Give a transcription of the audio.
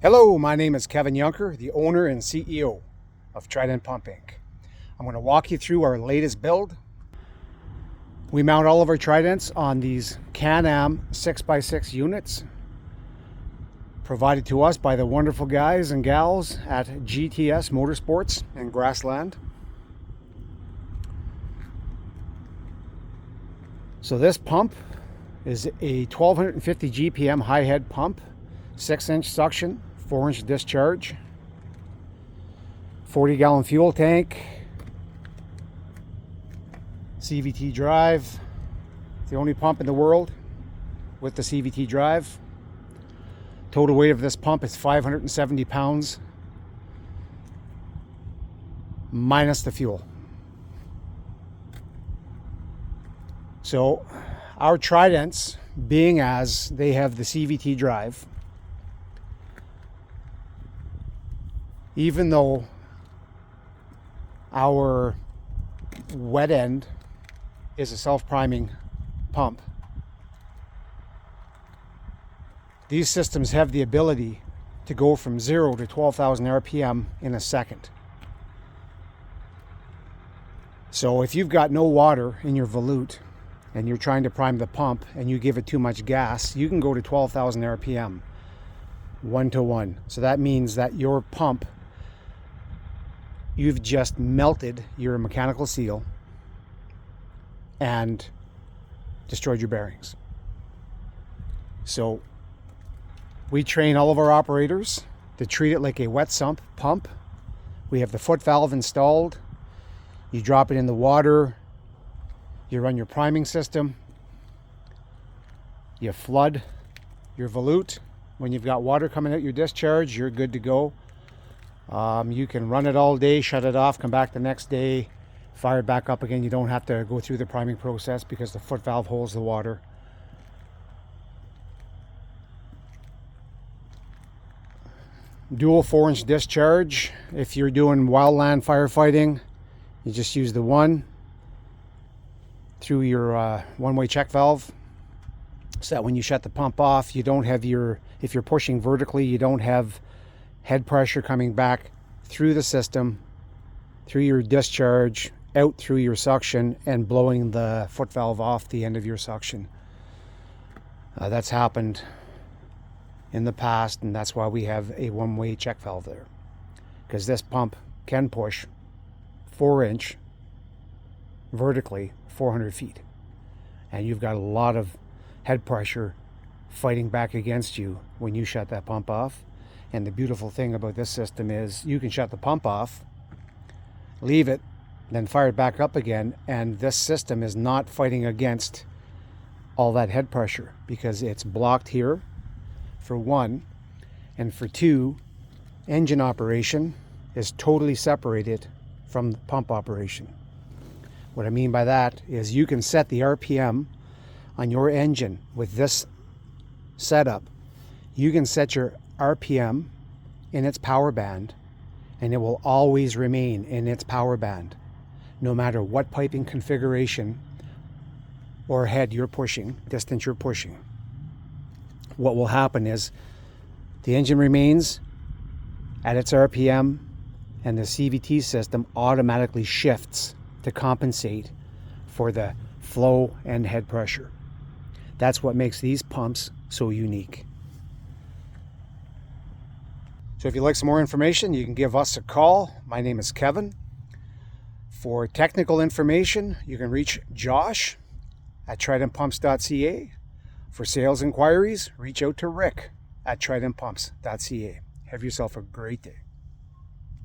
Hello, my name is Kevin Junker, the owner and CEO of Trident Pump Inc. I'm going to walk you through our latest build. We mount all of our Tridents on these Can-Am 6x6 units provided to us by the wonderful guys and gals at GTS Motorsports in Grassland. So this pump is a 1250 GPM high head pump, 6-inch suction, 4-inch discharge, 40-gallon fuel tank, CVT drive, the only pump in the world with the CVT drive. Total weight of this pump is 570 pounds minus the fuel. So our Tridents, being as they have the CVT drive, even though our wet end is a self-priming pump, these systems have the ability to go from 0 to 12,000 RPM in a second. So if you've got no water in your volute and you're trying to prime the pump and you give it too much gas, you can go to 12,000 RPM 1-to-1. So that means that your pump, you've just melted your mechanical seal and destroyed your bearings. So we train all of our operators to treat it like a wet sump pump. We have the foot valve installed. You drop it in the water, you run your priming system, you flood your volute. When you've got water coming out your discharge, you're good to go. You can run it all day, shut it off, come back the next day, fire it back up again. You don't have to go through the priming process because the foot valve holds the water. Dual 4-inch discharge. If you're doing wildland firefighting, you just use the one through your one-way check valve, so that when you shut the pump off, you don't have if you're pushing vertically, you don't have head pressure coming back through the system, through your discharge, out through your suction, and blowing the foot valve off the end of your suction. That's happened in the past, and that's why we have a one-way check valve there, because this pump can push 4-inch vertically 400 feet, and you've got a lot of head pressure fighting back against you when you shut that pump off. And the beautiful thing about this system is you can shut the pump off, leave it, then fire it back up again, and this system is not fighting against all that head pressure because it's blocked here, for one, and for two, engine operation is totally separated from the pump operation. What I mean by that is you can set the RPM on your engine with this setup. You can set your RPM in its power band, and it will always remain in its power band, no matter what piping configuration or head you're pushing, distance you're pushing. What will happen is the engine remains at its RPM, and the CVT system automatically shifts to compensate for the flow and head pressure. That's what makes these pumps so unique. So if you'd like some more information, you can give us a call. My name is Kevin. For technical information, you can reach Josh at tridentpumps.ca. For sales inquiries, reach out to Rick at tridentpumps.ca. Have yourself a great day.